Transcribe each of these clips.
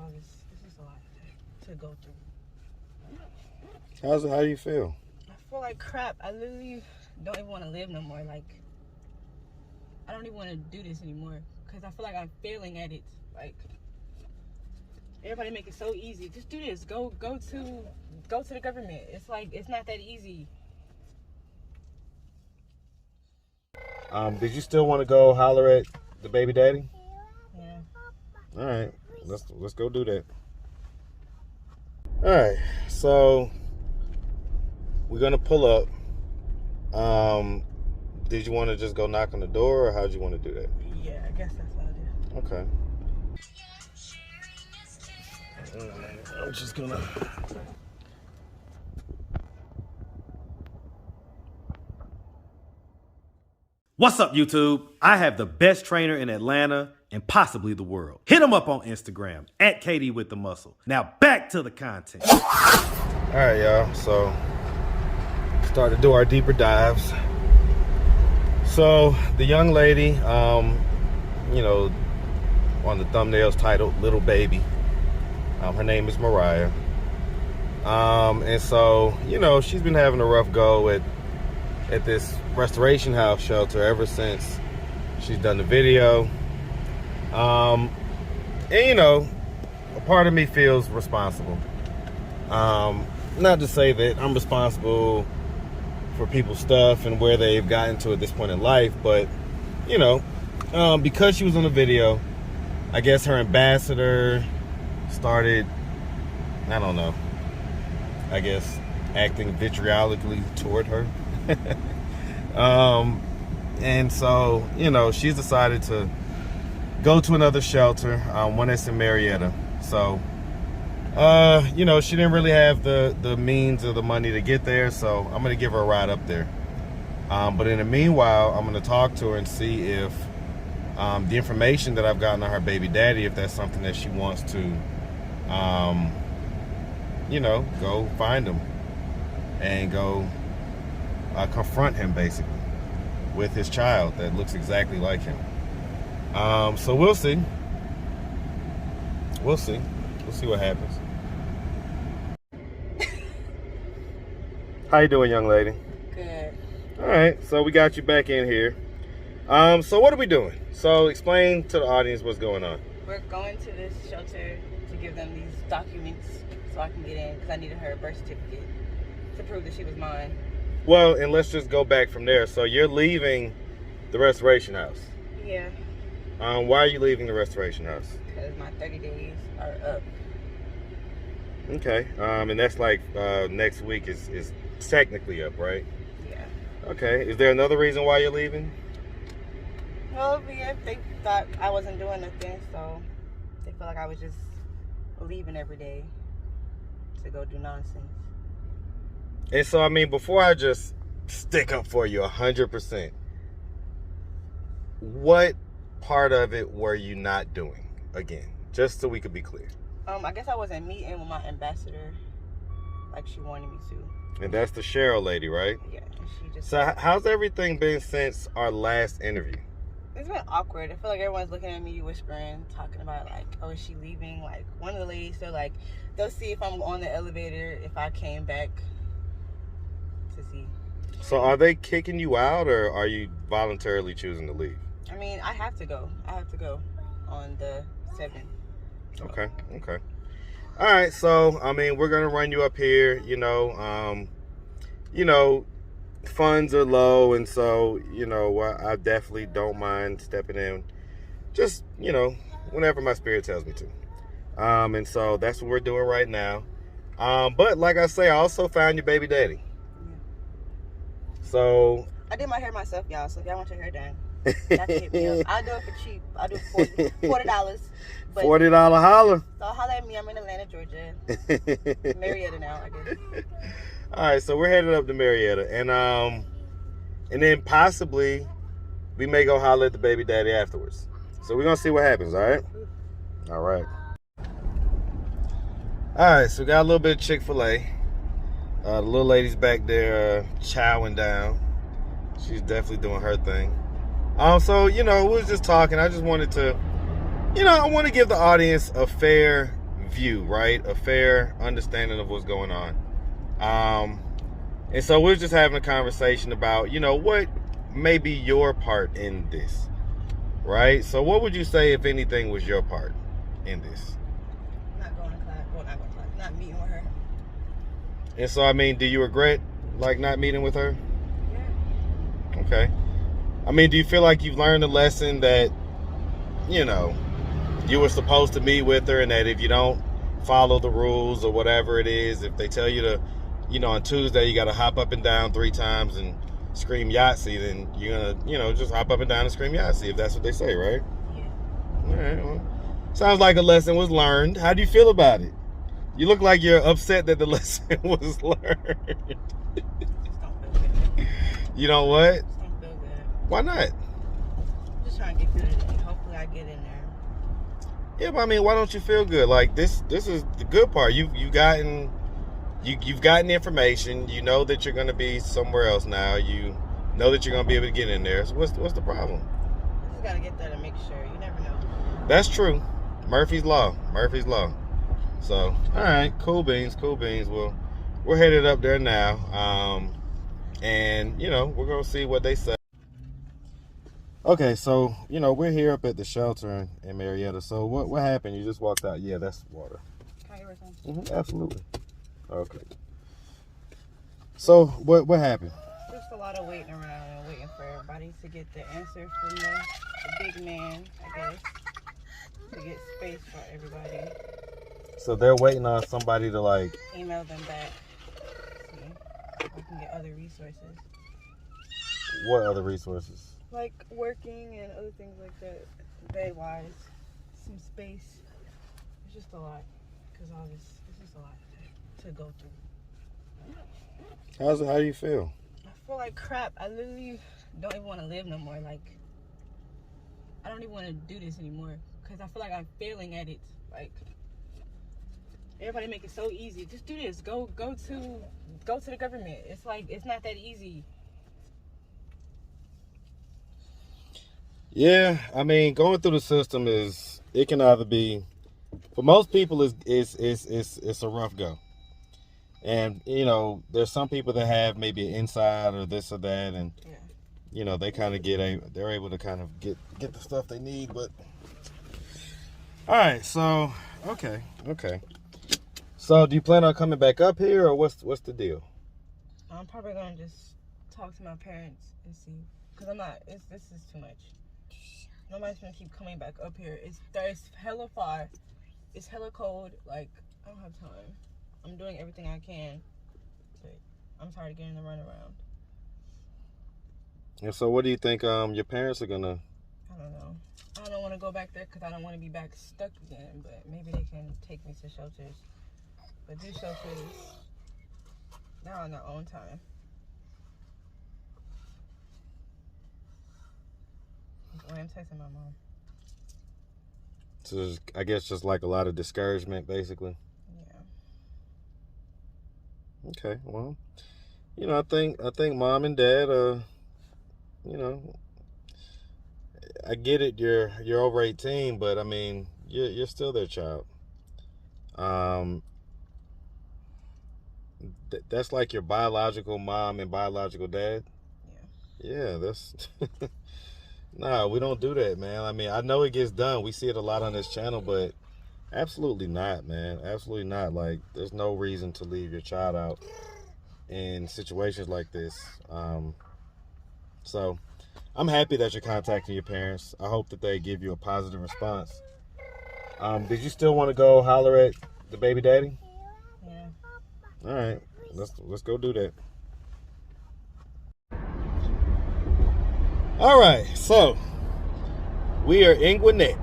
all this. This is a lot to go through. How do you feel? I feel like crap. I literally don't even want to live no more. Like, I don't even want to do this anymore because I feel like I'm failing at it. Like, everybody make it so easy. Just do this. Go to the government. It's like, it's not that easy. Did you still want to go holler at the baby daddy? Yeah. All right, let's go do that. All right, so we're gonna pull up. Did you want to just go knock on the door, or how'd you want to do that? Yeah, I guess that's what I'll do. Okay. I'm just gonna. What's up, YouTube? I have the best trainer in Atlanta and possibly the world. Hit him up on Instagram at KD with the Muscle. Now back to the content. All right, y'all. So start to do our deeper dives. So the young lady, you know, on the thumbnails titled "Little Baby." Her name is Mariah. And so, you know, she's been having a rough go at this restoration house shelter ever since she's done the video. And you know, a part of me feels responsible. Not to say that I'm responsible for people's stuff and where they've gotten to at this point in life, but you know, because she was on the video, I guess her ambassador started, I don't know, I guess acting vitriolically toward her. And so, you know, she's decided to go to another shelter, one that's in Marietta. So, you know, she didn't really have the means or the money to get there, so I'm gonna give her a ride up there. But in the meanwhile, I'm gonna talk to her and see if the information that I've gotten on her baby daddy, if that's something that she wants to, you know, go find him and go confront him basically with his child that looks exactly like him. So we'll see. We'll see what happens. How you doing, young lady? Good. All right, so we got you back in here. So what are we doing? So explain to the audience what's going on. We're going to this shelter to give them these documents so I can get in because I needed her birth certificate to prove that she was mine. Well, and let's just go back from there. So you're leaving the restoration house. Yeah. Why are you leaving the restoration house? Because my 30 days are up. Okay. And that's like next week is technically up, right? Yeah. Okay. Is there another reason why you're leaving? Well, yeah, they thought I wasn't doing nothing, so they felt like I was just leaving every day to go do nonsense. And so, I mean, before I just stick up for you 100%, what part of it were you not doing? Again, just so we could be clear. I guess I wasn't meeting with my ambassador like she wanted me to. And that's the Cheryl lady, right? Yeah, and she just... So how's everything been since our last interview? It's been awkward. I feel like everyone's looking at me, whispering, talking about like, oh, is she leaving? Like, one of the ladies, so like, they'll see if I'm on the elevator, if I came back to see. So are they kicking you out, or are you voluntarily choosing to leave? I mean, I have to go. I have to go on the 7th. Okay. All right, so I mean, we're gonna run you up here. You know, funds are low, and so you know, I definitely don't mind stepping in. Just whenever my spirit tells me to. And so that's what we're doing right now. But like I say, I also found your baby daddy. Yeah. So I did my hair myself, y'all. So if y'all want your hair done, y'all can hit me up. I'll do it for cheap. I'll do it for $40. But, $40 holler. So holla at me. I'm in Atlanta, Georgia. Marietta now, I guess. All right, so we're headed up to Marietta, and then possibly we may go holler at the baby daddy afterwards. So we're gonna see what happens. All right. All right. All right. So we got a little bit of Chick-fil-A. The little lady's back there chowing down. She's definitely doing her thing. So we was just talking. I just wanted to, I want to give the audience a fair view, right? A fair understanding of what's going on. And so we're just having a conversation about, what may be your part in this, right? So what would you say, if anything, was your part in this? Not going to class. Well, not going to class. Not meeting with her. And so, do you regret, not meeting with her? Yeah. Okay. Do you feel like you've learned a lesson that, you were supposed to meet with her, and that if you don't follow the rules or whatever it is, if they tell you to, on Tuesday you got to hop up and down 3 times and scream Yahtzee, then you're gonna, just hop up and down and scream Yahtzee, if that's what they say, right? Yeah. All right. Well, sounds like a lesson was learned. How do you feel about it? You look like you're upset that the lesson was learned. Just don't feel good. You know what? Just don't feel good. Why not? Just trying to get through today. Hopefully I get in there. Yeah, but why don't you feel good? Like this is the good part. You've gotten the information. You know that you're gonna be somewhere else now. You know that you're gonna be able to get in there. So what's the problem? You just gotta get there to make sure. You never know. That's true. Murphy's Law. So, all right, cool beans. Well, we're headed up there now. And we're gonna see what they say. Okay, so we're here up at the shelter in Marietta. So what happened? You just walked out. Yeah, that's water. Can I get some? Absolutely. Okay. So what happened? Just a lot of waiting around and waiting for everybody to get the answer from the big man, I guess, to get space for everybody. So they're waiting on somebody to email them back. See if I can get other resources. What other resources? Like working and other things like that. Bed wise, some space. It's just a lot. Because it's just a lot to go through. How do you feel? I feel like crap. I literally don't even want to live no more. I don't even want to do this anymore. Because I feel like I'm failing at it. Everybody make it so easy. Just do this. Go to the government. It's not that easy. Yeah, going through the system it can either be, for most people it's a rough go. And there's some people that have maybe an inside or this or that, and they kind of they're able to kind of get the stuff they need. But all right, so okay. So do you plan on coming back up here, or what's the deal? I'm probably gonna just talk to my parents and see, because this is too much. Nobody's gonna keep coming back up here. It's hella far. It's hella cold. I don't have time. I'm doing everything I can, but I'm tired of getting the runaround. And so what do you think your parents are gonna? I don't know. I don't want to go back there because I don't want to be back stuck again, but maybe they can take me to shelters. But these shelters, they're on their own time. I'm texting my mom. So I guess just a lot of discouragement, basically. Yeah. Okay, well, I think mom and dad, I get it. You're over 18, but you're still their child. That's like your biological mom and biological dad. Yeah, that's. Nah, we don't do that, man. I know it gets done. We see it a lot on this channel, but absolutely not, man. Absolutely not. There's no reason to leave your child out in situations like this. So I'm happy that you're contacting your parents. I hope that they give you a positive response. Did you still want to go holler at the baby daddy? Yeah. All right, let's go do that. All right, so we are in Gwinnett.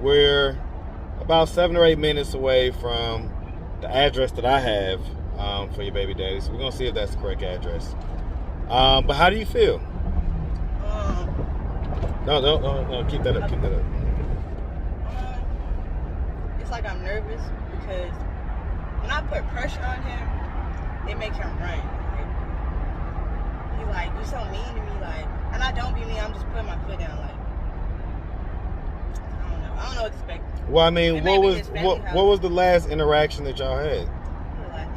We're about 7 or 8 minutes away from the address that I have for your baby daddy. So we're gonna see if that's the correct address. But how do you feel? No, keep that up. It's like I'm nervous because when I put pressure on him, it makes him run. He's like, you're so mean to me, and I don't be mean, I'm just putting my foot down, I don't know what to expect. Well, I mean, It what may be was his family house. what was the last interaction that y'all had? The last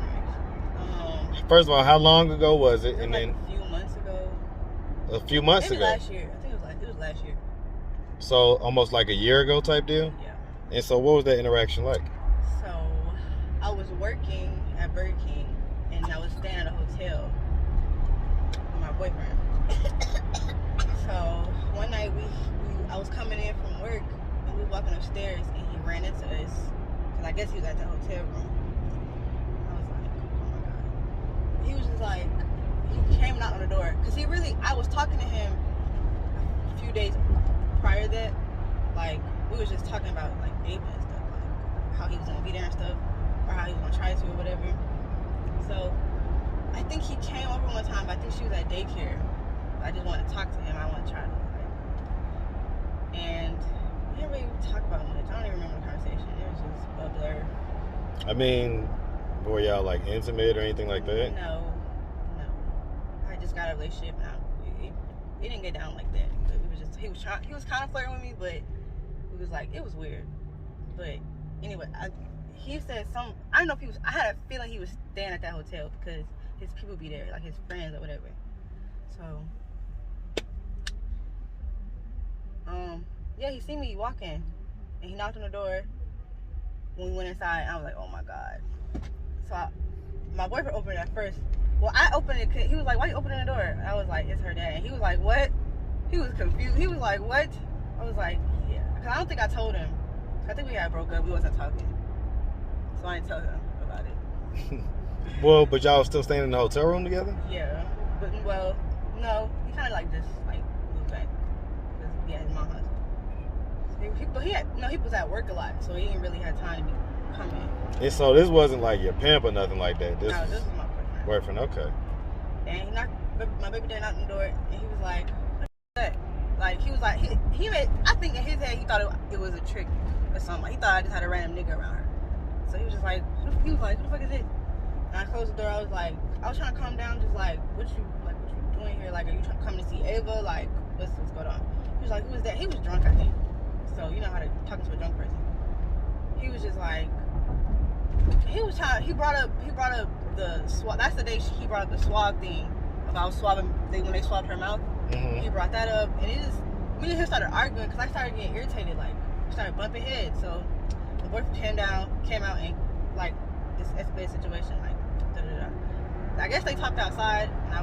interaction. First of all, how long ago was it? It was And like then a few months ago. a few months Maybe ago. last year. I think it was last year. So almost like a year ago type deal? Yeah. And so what was that interaction like? So I was working at Burger King and I was staying at a hotel with my boyfriend. So one night I was coming in from work and we were walking upstairs and he ran into us because I guess he was at the hotel room. I was like, oh my god. He was just like, he came knocking on the door because I was talking to him a few days prior to that. Like we was just talking about like dating and stuff, like how he was gonna be there and stuff, or how he was gonna try to or whatever. So I think he came over one time, but I think she was at daycare. I just wanted to talk to him. I want to try to, like, and we didn't really talk about much. I don't even remember the conversation. It was just a blur. I mean, were y'all like intimate or anything like that? No. I just got a relationship, and it didn't get down like that. But it was just he was kind of flirting with me, but it was like it was weird. But anyway, he said I don't know if he was. I had a feeling he was staying at that hotel because his people be there, like his friends or whatever. So, yeah, he seen me walking, and he knocked on the door. When we went inside, I was like, oh my god. So my boyfriend opened it at first. Well, I opened it. He was like, why you opening the door? I was like, it's her dad. And he was like, what? He was confused. He was like, what? I was like, yeah. Because I don't think I told him. I think we had broke up. We wasn't talking. So I didn't tell him about it. Well, but y'all still staying in the hotel room together? Yeah. But, well, no. He kind of like just, like, moved back. Because he had his mom house. He was at work a lot. So he didn't really have time to be coming. And so this wasn't like your pimp or nothing like that. This was my boyfriend. Okay. And my baby dad knocked on the door, and he was like, "What's that?" Like he was like, he made. I think in his head he thought it was a trick or something. He thought I just had a random nigga around her. So he was just like, who the fuck is this? And I closed the door. I was trying to calm down, just like, what you doing here? Like, are you coming to see Ava? Like, what's going on? He was like, who is that? He was drunk, I think. So you know how to talk to a drunk person. He was just like, he brought up the swab. That's the day he brought up the swab thing about swabbing when they swabbed her mouth. Mm-hmm. He brought that up, and me and him started arguing because I started getting irritated. Like, we started bumping heads. So the boyfriend came out, and like this escalated situation. Like, I guess they talked outside, and I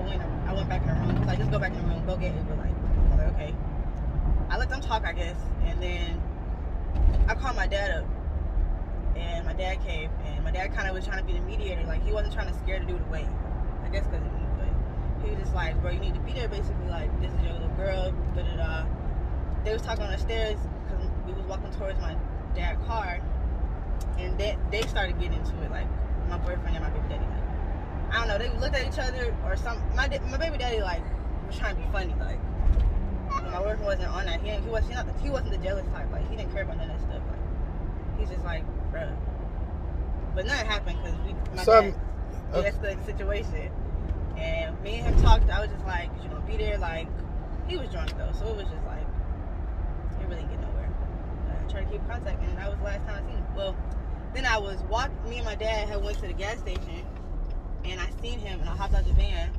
went back in the room. He was like, just go back in the room, go get it. But like, I was like, okay. I let them talk, I guess, and then I called my dad up. And my dad came, and my dad kind of was trying to be the mediator. Like, he wasn't trying to scare the dude away. I guess because of me, but he was just like, bro, you need to be there, basically. Like, this is your little girl, da-da-da. They was talking on the stairs, because we was walking towards my dad's car, and they started getting into it, like, my boyfriend and my baby daddy. Like, I don't know, they looked at each other, or something. My baby daddy, like, was trying to be funny, like, my boyfriend wasn't on that. He wasn't the jealous type. Like, he didn't care about none of that stuff. Like, he's just like, bruh. But nothing happened because my dad de-escalated the situation. And me and him talked. I was just like, you gonna be there? Like, he was drunk though, so it was just like, it really didn't get nowhere. I tried to keep contact, and that was the last time I seen him. Well, then I was me and my dad had went to the gas station, and I seen him, and I hopped out the van,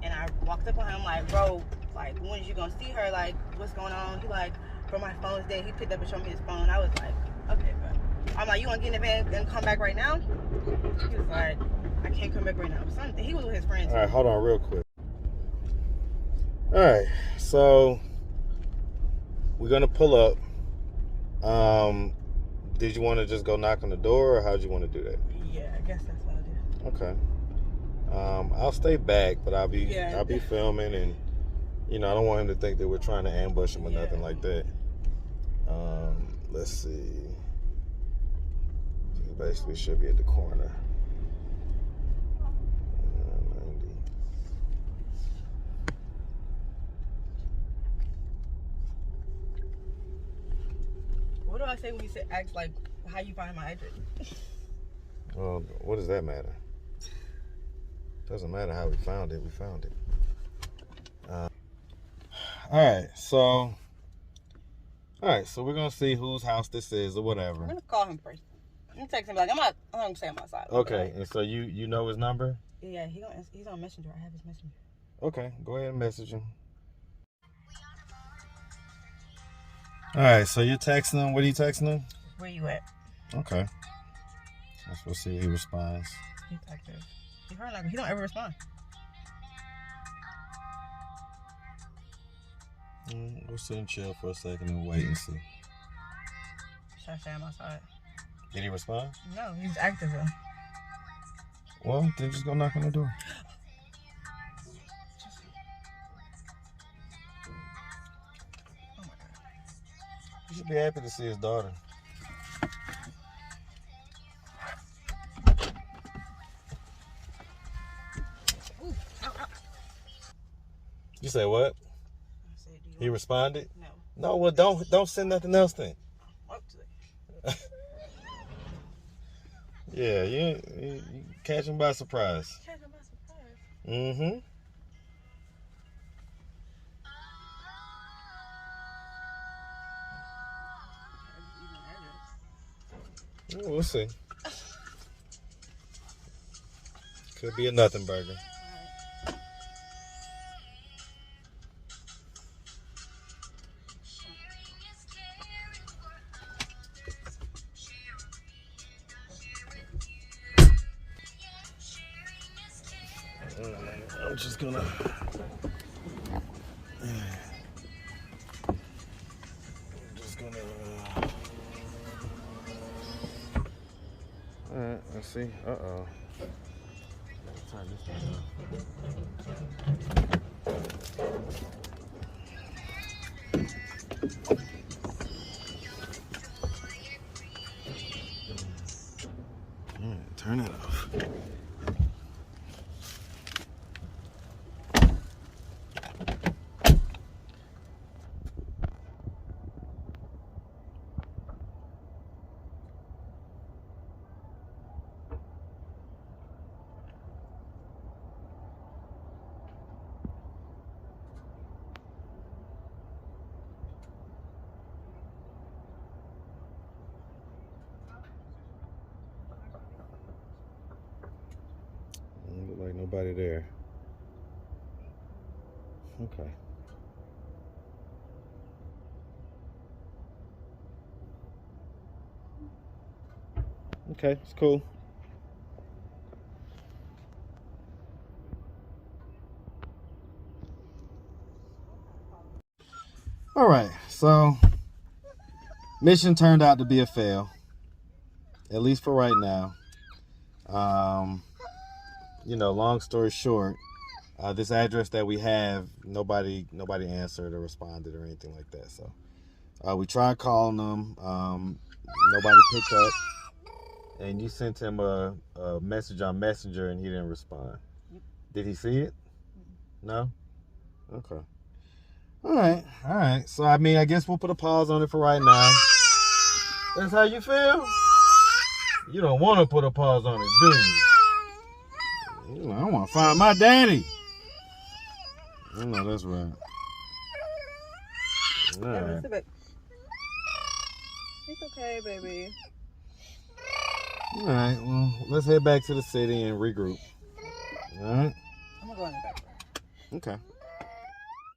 and I walked up on him like, bro, like, when is you gonna see her? Like, what's going on? He like, bro, my phone's dead. He picked up and showed me his phone. I was like, okay, bro. I'm like, you want to get in the van and come back right now? He was like, I can't come back right now. Something. He was with his friends. All right, hold on real quick. All right, so we're going to pull up. Did you want to just go knock on the door, or how'd you want to do that? Yeah, I guess that's what I'll do. Okay. I'll stay back, but I'll be filming, and I don't want him to think that we're trying to ambush him or nothing like that. Let's see. He basically should be at the corner. 90. What do I say when he asks like, how you find my address? Well, what does that matter? Doesn't matter how we found it. We found it. All right, so, all All right, so we're gonna see whose house this is or whatever. I'm gonna call him first. I'm gonna text him like I'm gonna say I'm outside. Okay, and so you know his number? Yeah, he's on Messenger. I have his Messenger. Okay, go ahead and message him. All right, so you're texting him. What are you texting him? Where you at? Okay. Let's see if he responds. He's active. He don't ever respond. We'll sit and chill for a second and wait and see. Should I say I'm outside? Did he respond? No, he's active though. Well, then just go knock on the door. Oh my God. You should be happy to see his daughter. Ooh, ow, ow. You say what? I said, do you He responded? No. No, well, don't send nothing else then. Up to it. Yeah, you catch him by surprise. Catch him by surprise. Mm-hmm. We'll see. Could be a nothing burger. I'm just gonna. All right, let's see. Uh-oh. Turn this thing off. All right, turn it off. Look like nobody there. Okay. Okay, it's cool. All right, so mission turned out to be a fail, at least for right now. You know, long story short, this address that we have, nobody answered or responded or anything like that. So we tried calling them, nobody picked up, and you sent him a message on Messenger and he didn't respond. Did he see it? No? Okay. All right. So I mean, I guess we'll put a pause on it for right now. That's how you feel? You don't want to put a pause on it, do you? You know, I want to find my daddy. I know that's right. All right. It's okay, baby. All right, well, let's head back to the city and regroup. All right? I'm going to go in the back. Okay.